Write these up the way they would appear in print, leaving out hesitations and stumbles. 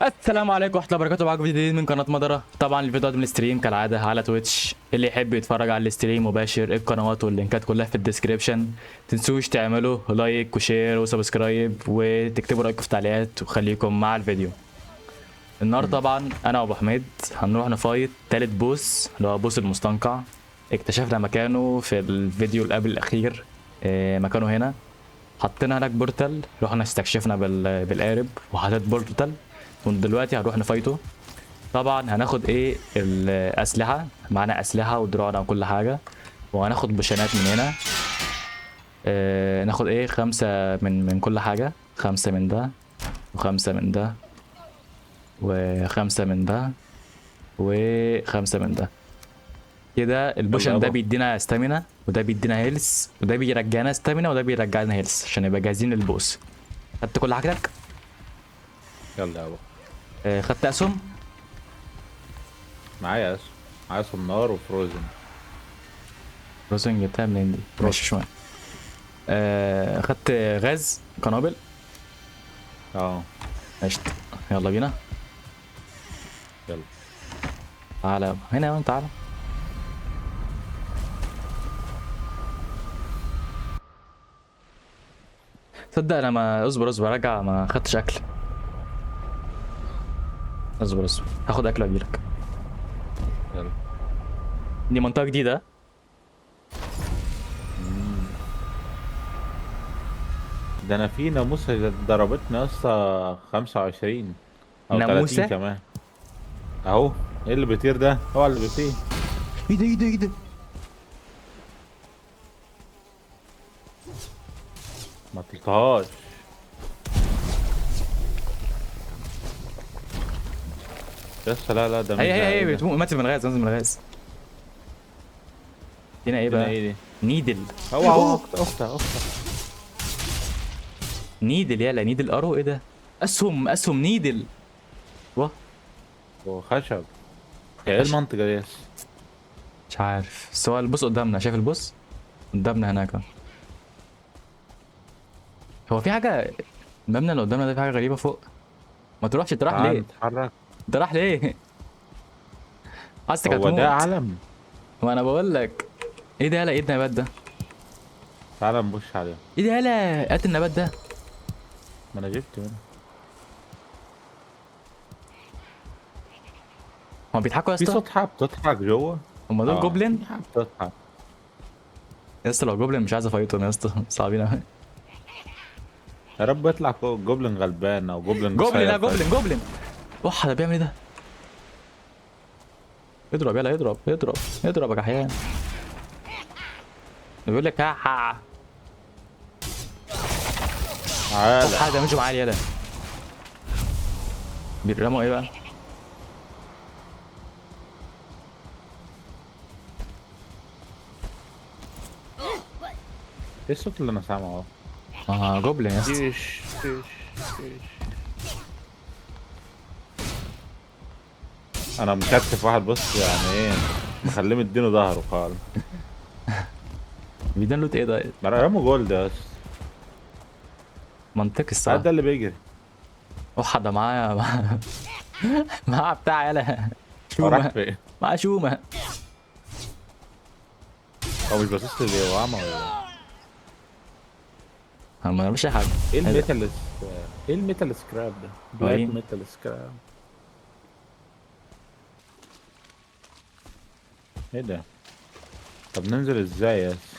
السلام عليكم ورحمة الله وبركاته. معاكم فيديو جديد من قناة مدرة. طبعا الفيديو ده من الستريم كالعادة على تويتش. اللي يحب يتفرج على الستريم مباشر القنوات واللينكات كلها في الديسكريبشن. تنسوش تعملوا لايك وشير وسبسكرايب وتكتبوا رأيكم في التعليقات وخليكم مع الفيديو. النهارده طبعا انا وابو حميد هنروح نفايت تالت بوس اللي هو بوس المستنقع. اكتشفنا مكانه في الفيديو اللي قبل الاخير. مكانه هنا. حطينا هناك بورتال، رحنا استكشفنا بالقارب وحطيت بورتال، ودلوقتي هنروح نفايته. طبعا هناخد ايه الاسلحه، معانا اسلحه ودروعنا وكل حاجه، وهناخد بوشنات من هنا. ناخد ايه 5 من كل حاجه، 5 من ده وخمسة من ده وخمسة من ده وخمسة من ده. كده يلا البوشن ده يابا. بيدينا ستامينا وده بيدينا هيلث وده بيرجعنا ستامينا وده بيرجعنا هيلث عشان نبقى جاهزين للبوس. خدت كل حاجتك؟ يلا يابا. خدت اسهم؟ معايا اسهم، معايا سنار وفروزن. روزنج جبتها منين دي؟ ماشي شوية. خدت غاز قنابل. اه قشطة. يلا بينا. يلا. تعالى هنا يا مان، تعالى. تصدق انا ما اصبر ارجع ما خدتش اكل. اصبر هاخد اكل واجيلك. يلا. دي منطقة جديدة. مم. ده انا في ناموسة ضربتني اصلا 25 او 30 ناموسة؟ كمان. اهو. ايه اللي بيطير ده؟ هو اللي بيطير. ايه ده؟ ما طلتهاش. يس، لا لا، ده مين ده؟ ايه هي ده؟ ماتت من الغاز، ماتت من الغاز. هنا ايه ادينا بقى؟ ايه دي؟ نيدل. هو اوه، اختها. نيدل. يلا نيدل ارو. ايه ده؟ اسهم نيدل. واه. هو خشب. هي ايه المنطقة دي يس؟ مش عارف، بس هو البوس قدامنا. شايف البوس قدامنا هناك أهو. هو في حاجة، المبنى اللي قدامنا ده في حاجة غريبة فوق. ما تروحش، انت رايح تعال ليه؟ نتحرك. انت رايح ليه؟ حاسسك هو ده هتموت. علم. ما انا بقول لك. ايه ده؟ يلا ايه النبات ده؟ تعال نبص عليه. ايه ده؟ يلا هات النبات ده. ما انا جبت منه. هما بيضحكوا يا في اسطى؟ صوت حاب بتضحك جوه. هما دول اه، جوبلين؟ في حاب بتضحك. يا اسطى لو جوبلين مش عايز افايتهم يا اسطى، صعبين قوي. يا رب يطلع جوبلin غلبان او جوبلin جوبلين، قصير لا جوبلين فشخ. جوبلين. وح ده بيعمل ايه ده؟ اضرب يلا، اضرب يا كحيان. بيقول لك ها ها. تعالى. وح ده مش معايا يلا. بيرموا ايه بقى؟ ايه الصوت اللي انا سامعه اهو؟ جوبلين يا اسطى. تيش تيش تيش. انا مكتف واحد، بص يعني ايه، مخليه مدينه ظهره خالص. بيدان لوت ايه ده؟ مرموا جولد يا اسطى. منطقي هذا الصراحه. ده اللي بيجري. وح ده معايا. معاه بتاع يلا. هو راح شومه. فين؟ معاه شومه. هو مش باصص لي، هو عمى ولا إيه؟ ما مش اي حاجه. ايه ايه ده؟ الميتال ايه الميتال سكراب ده؟ بلاك وريني. ميتال سكراب. ايه ده؟ طب ننزل ازاي يا اسطى؟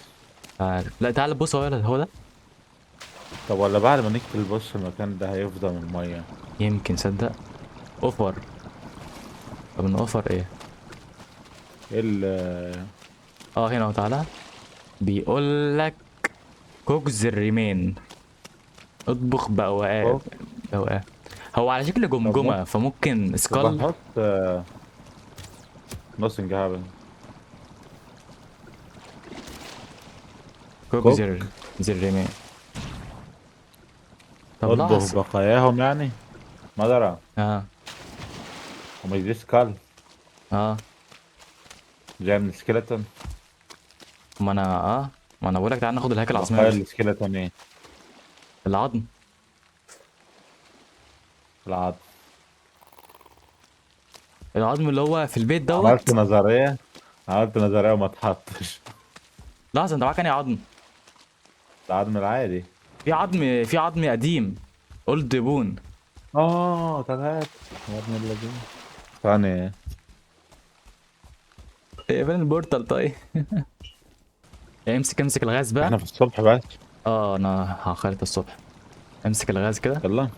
عارف. لا تعال بص، هو ده. طب ولا بعد ما نقتل البوس المكان ده هيفضى من الميه؟ يمكن صدق. اوفر. طب ان اوفر ايه؟ ايه هنا اهو، تعالى. بيقول لك كوكز الريمين، اطبخ بقواء. فوق. بقواء. هو على شكل طب جمجمه فممكن طب سكال. احط nothing happen. كوكز كوك. الريمين. طب اطبخ لحظه. بقاياهم يعني. مدرة. اه. ومش دي سكال اه. جاي من السكيلتون؟ ما انا ما انا بقول لك تعالى ناخد الهيكل العظميه بقايا بس. السكيلتون ايه؟ العظم. العظم. العظم اللي هو في البيت دوت. عملت نظرية وما اتحطش. لحظه، انت معاك انهي عظم؟ العظم العادي. في عظم قديم، اولد بون. تلات. يا ابن الذين. ثانية. اقفل البورتال طيب. امسك الغاز بقى. احنا في الصبح بس. اه انا هخلط الصبح. امسك الغاز كده. يلا.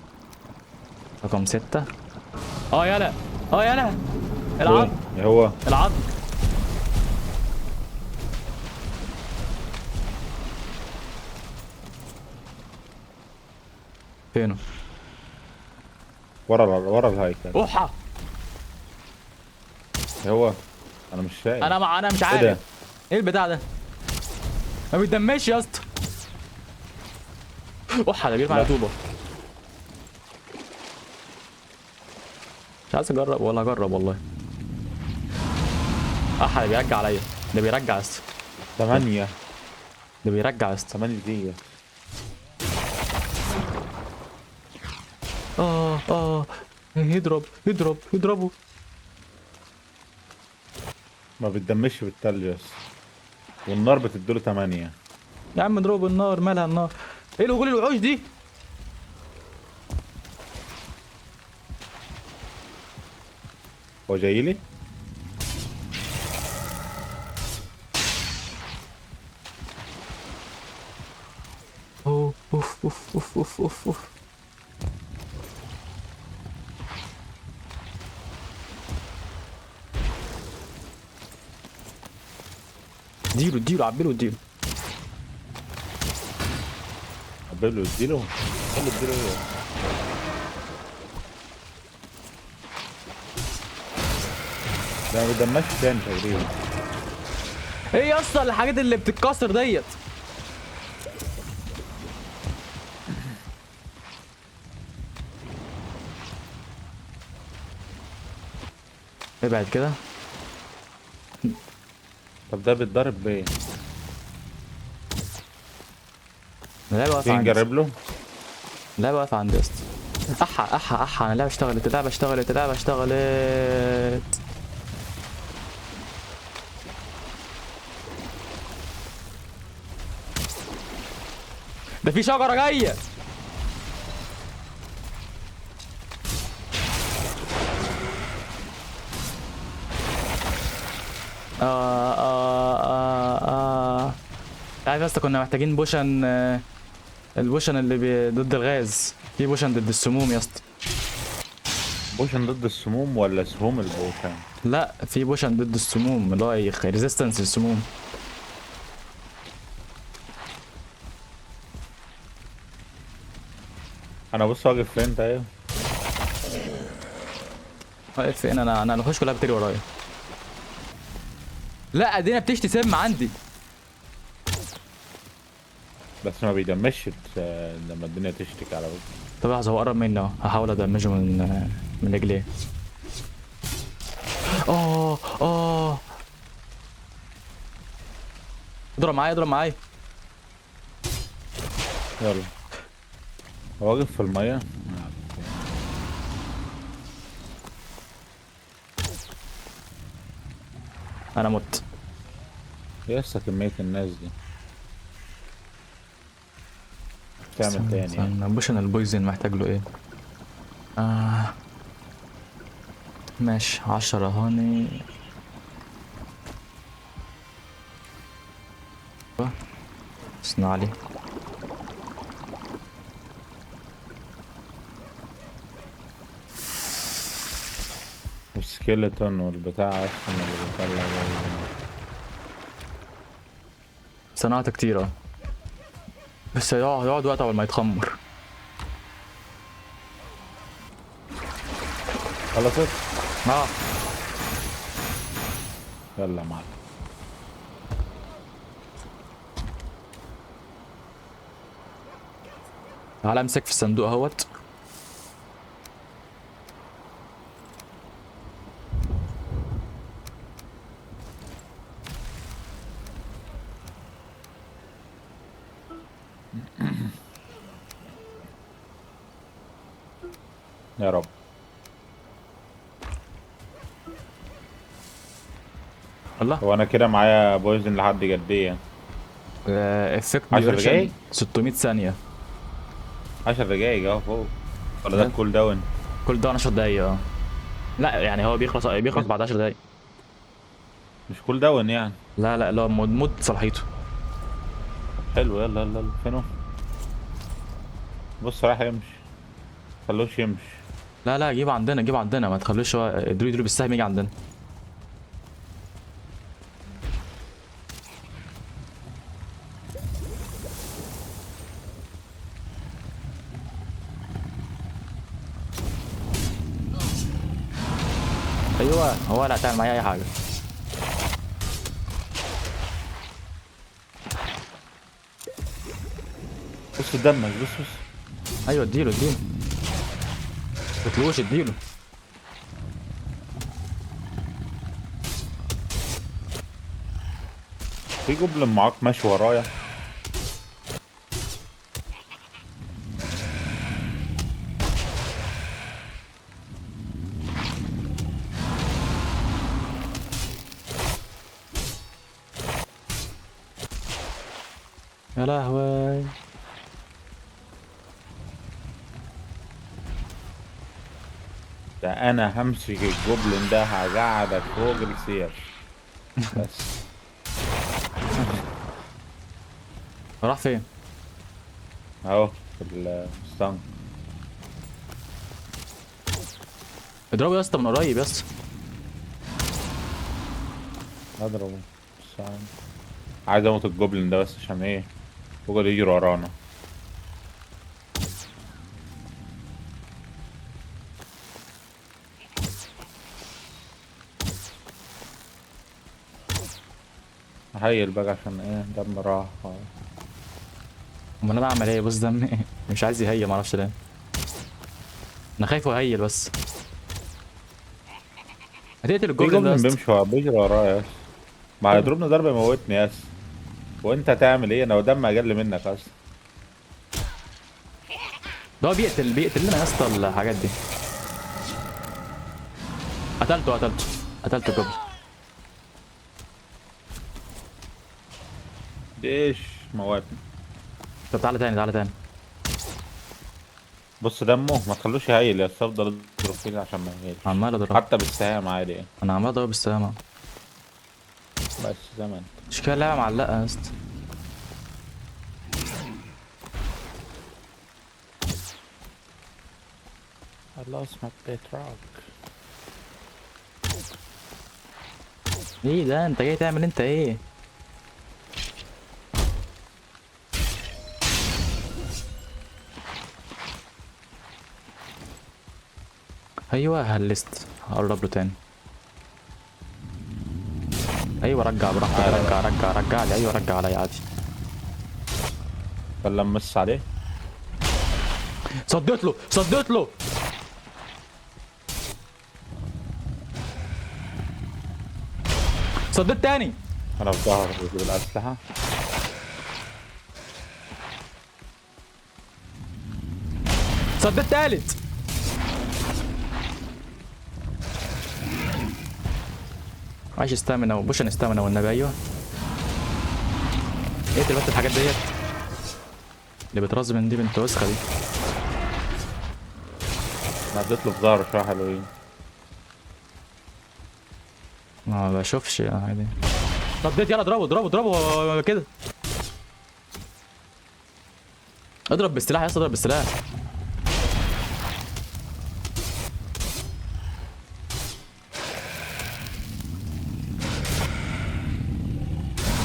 رقم 6. اه يلا. اه يلا. فين العظم. إيه هو؟ العظم. فينه؟ ورا الهيكل. اوحى. إيه هو؟ انا مش شايف. انا مش ايه عارف. ده؟ ايه البتاع ده؟ ما بيتدمش يا اسطى. اوحى، ده بيرفع على لا. طوبه. مش عايز اجرب ولا اجرب والله. احا، ده بيرجع عليا. ده بيرجع يا اسطى. 8. ده بيرجع يا اسطى. 8 دقيقة. اه. يضربوا. ما بتدمش بالتلج بس. والنار بتديله 8. يا عم اضربوا بالنار، مالها النار؟ ايه الوغول الوحوش دي؟ هو جاي لي. اوف. اديله عبيله اديله. قبله اديله. خلي اديله ايه. ده ما بيدمش تاني تقريبا. ايه يا اسطى الحاجات اللي بتتكسر ديت؟ ابعد كده. طب ده بيتضرب بايه؟ اللعبه واقفه تيجي عندي. نجرب له. اللعبه واقفه عندي يا اسطى. احا انا اللعبه اشتغلت. ده في شجره جايه. آه. عارف يا اسطى، كنا محتاجين بوشن، البوشن اللي ضد الغاز. في بوشن ضد السموم يا اسطى. بوشن ضد السموم ولا سهوم البوشن؟ لا، في بوشن ضد السموم اللي هو ريزيستنس للسموم. انا بص واقف فين طيب. واقف فين؟ انا الوحوش كلها بتجري ورايا. لا، ادينا بتشتي سم عندي. بس ما بيدمش لما الدنيا تشتك على وجهي. طب لحظه، هو قرب مني اهو، هحاول ادمجه من رجليه. اه. اضرب معايا. يلا. هو واقف في المية. انا مت. يسا كمية الناس دي. تعمل تاني يعني. استنى، بوشن البويزن محتاج له ايه؟ ماشي، 10 هاني. اصنع لي. والسكيلتون والبتاع اصلا اللي بيطلع صناعة كتير بس يقعد وقت اول ما يتخمر. خلصت. اه. يلا يا معلم. تعالى امسك في الصندوق اهوت. يا رب. الله. هو انا كده معايا بويزن لحد قد ايه؟ افكت 10 ديوريشن دقايق. 600 ثانيه. 10 دقايق اهو فوق. ولا ده لا، الكول داون؟ كل ده 10 دقايق اه. لا يعني هو بيخلص بعد 10 دقايق. مش كول داون يعني. لا لا لا، مود صلاحيته. حلو، يلا يلا يلا، فين هو؟ بص راح يمشي، خلوش يمشي. لا لا، جيب عندنا جيب عندنا، ما تخلوش هو ادري بالسهم يجي عندنا. ايوه، هو لا هتعمل معايا اي حاجه. بص دمك، بص بص. ايوه اديله اديله، ما تطلوش اديله. في جبل معاك ماشي ورايا. يا لهوي. ده انا همسك الجبلن ده هقعدك فوق السير بس. راح فين؟ اهو في الستان. اضربه يا اسطى من قريب يا اسطى. اضربه بس. عايز اموت الجبلن ده بس عشان ايه؟ فوق يجري ورانا. هيل بقى عشان ايه دم راح. امال انا اعمل ايه؟ بص دم مش عايز يهيل، معرفش ليه. انا خايفه يهيل بس. هتقتل في الجوبلين ده يا جبلن اسطى. بيمشي بيجري ورايا يس. ما هيضربني ضربة يموتني يس. وانت هتعمل ايه؟ انا دم اقل منك اصلا. ده هو بيقتل لنا يا اسطى الحاجات دي. قتلته الجوبلين. ليش موتني؟ طب تعالى تاني تعالى تاني. بص دمه ما تخلوش يهيل يا اسطى، افضل اضرب فيه عشان ما يهيلش. عمال اضرب. حتى بالسهام عادي يعني. انا عمال اضرب بالسلامه. بس زي ما انت. مش كده اللعبه معلقه يا اسطى. I lost my bedrock. ايه ده؟ انت جاي تعمل انت ايه؟ ايوه هلست، هقرب له تاني. ايوه رجع براحتك، رجع لي، ايوه رجع علي عادي. ولا مس عليه. صديت له. صديت تاني. انا في ظهره بالاسلحه. صديت تالت. عايش استامنا وبوشن استامنا والنبي. ايوه اقتل بس الحاجات ديت اللي بترز من دي، بنت وسخه دي. انا اديت له في ظهره شويه حلوين. ما بشوفش يا عادي. صديت، يلا اضربه كده. اضرب بالسلاح يا اسطى، اضرب بالسلاح.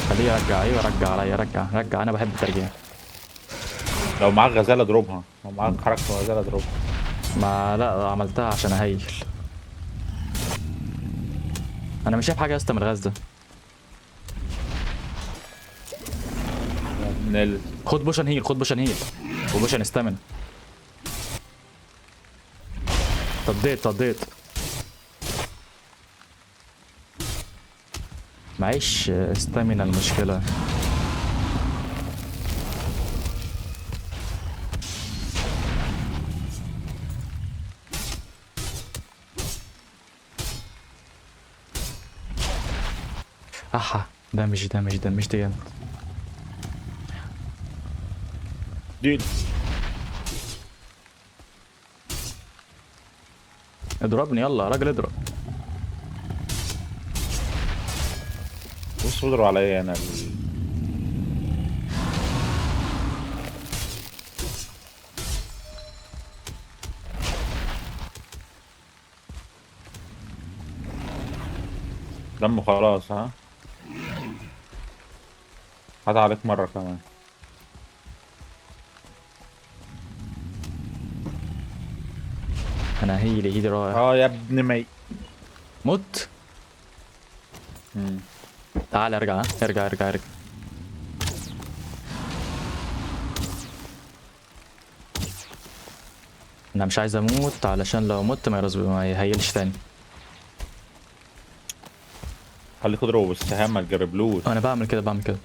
خليه يرجع، ايوه رجع عليا، رجع انا بحب الترجيع. لو معاك غزاله اضربها، لو معاك حركه غزاله اضربها. ما لا، عملتها عشان اهيل. انا مش شايف حاجه يا اسطى من الغاز ده. نل. خد بوشن هيل وبوشن استامن. صديت. معيش استامينا المشكله. احا دمج دي. دي اضربني يلا يا راجل اضرب. بص بيضرب عليا انا دمه خلاص ها. هات عليك مرة كمان. انا هيلي رايح. اه يا ابن مي. مت. مم. تعال ارجع ارجع. انا مش عايز اموت علشان لو مت ما يهيلش تاني. خليك اضربه بالسهام ما تجربلوش. انا بعمل كده.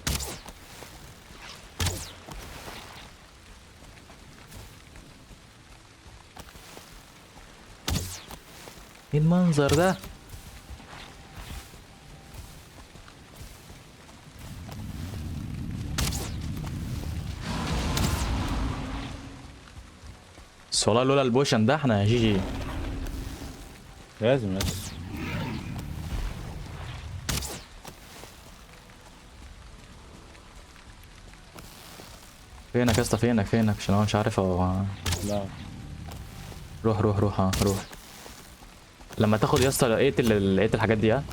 ايه المنظر ده؟ بس والله لولا البوشن ده احنا جي جي. لازم بس. فينك يا اسطى فينك عشان هو مش عارف هو. لا روح روح. لما تاخد يا اسطى اقتل الحاجات دي ها.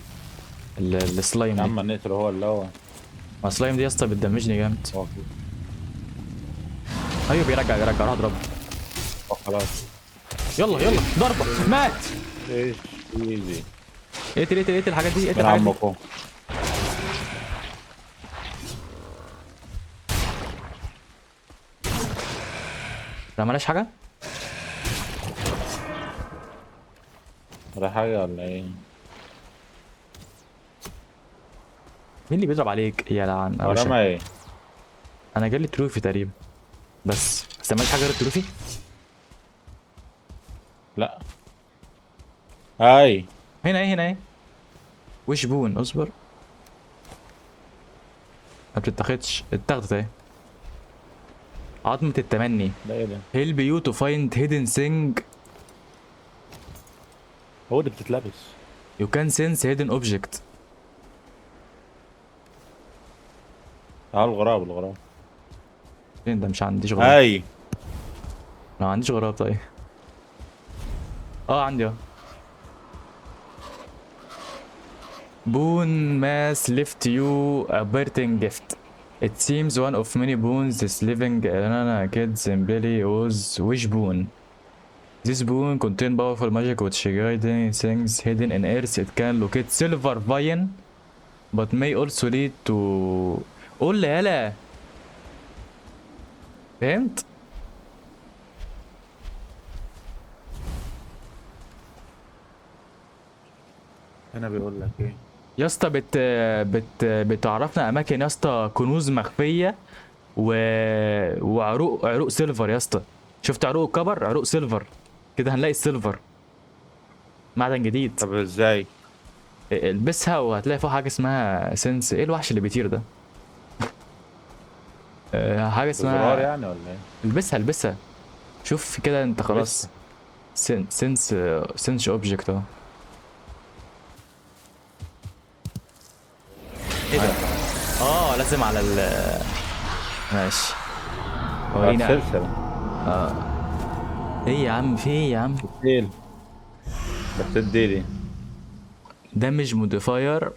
السلايم يا دي. عم نقتل هو اللي هو. ما السلايم دي يا اسطى بتدمجني جامد. هو كده. ايوه بيرجع روح اضربه. خلاص. يلا ضربه مات. ايش ايزي. اقتل الحاجات دي من عمكم. لا ملاش حاجه. ولا حاجة ولا ايه؟ مين اللي بيضرب عليك يا لعن ورا اوشك؟ ما ايه؟ انا جالي تروفي تقريبا. بس مالش حاجه غير التروفي. لا. هاي. هنا ايه وش بون اصبر. ما بتتاخدش اتاخدت اهي. عظمة التمني. ده ايه ده؟ help you to find hidden thing. هو اللي بتتلبس. you can sense hidden object. اه الغراب. فين ده؟ مش عنديش غراب. هاي. ما عنديش غراب طيب. اه عندي اه. Boon Mass left you a parting gift. It seems one of many boons this living kids in Billy was wish boon. This boon contain powerful magic which guiding things hidden in earth. It can locate silver vine but may also lead to. قول لي يلا. فهمت؟ هنا بيقول لك ايه؟ يا اسطى بتعرفنا اماكن يا اسطى كنوز مخفيه و... عروق سيلفر يا اسطى. شفت عروق كبر عروق سيلفر كده هنلاقي السيلفر. معدن جديد. طب ازاي؟ البسها وهتلاقي فوق حاجه اسمها سنس. ايه الوحش اللي بيطير ده؟ حاجه زرار اسمها. يعني ولا ايه؟ البسها. شوف كده انت خلاص. لسه. سنس اوبجكت اهو. ايه ده؟ لازم على ماشي. ورينا. سلسلة. ايه يا عم في ايه يا عم؟ تيل. بس اديلي. دامج موديفاير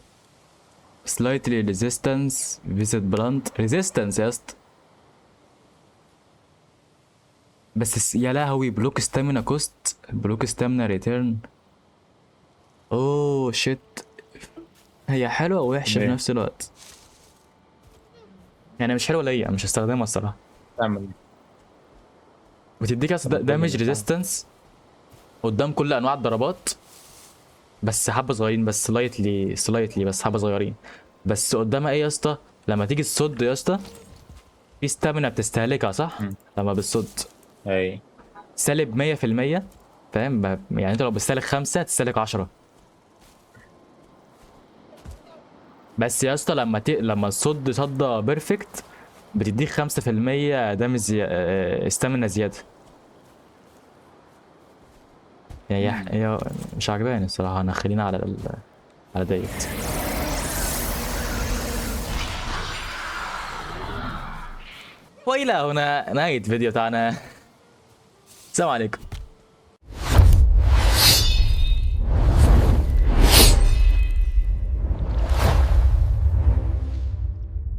slightly resistance visit blunt resistance يا اسطى. يا لهوي بلوك ستامينا كوست بلوك ستامينا ريتيرن. اوه شيت. هي حلوه ووحشه في ليه؟ نفس الوقت. يعني مش حلوه ليا مش هستخدمها الصراحه. تعمل ايه؟ بتديك طب دامج كل ريزيستنس قدام كل انواع الضربات. بس حبه صغيرين بس سلايتلي بس حبه صغيرين. بس قدامها ايه يا اسطى؟ لما تيجي تصد يا اسطى في ستامينا بتستهلكها صح؟ لما بتصد اي. سالب 100%. فاهم؟ يعني انت لو بتستهلك 5 تستهلك 10. بس يا اسطى لما تصد صدة بيرفكت بتديك 5% دامج استامينا زيادة. هي مش عجباني الصراحة، انا خلينا على على ديت. والى هنا نهاية الفيديو بتاعنا. السلام عليكم.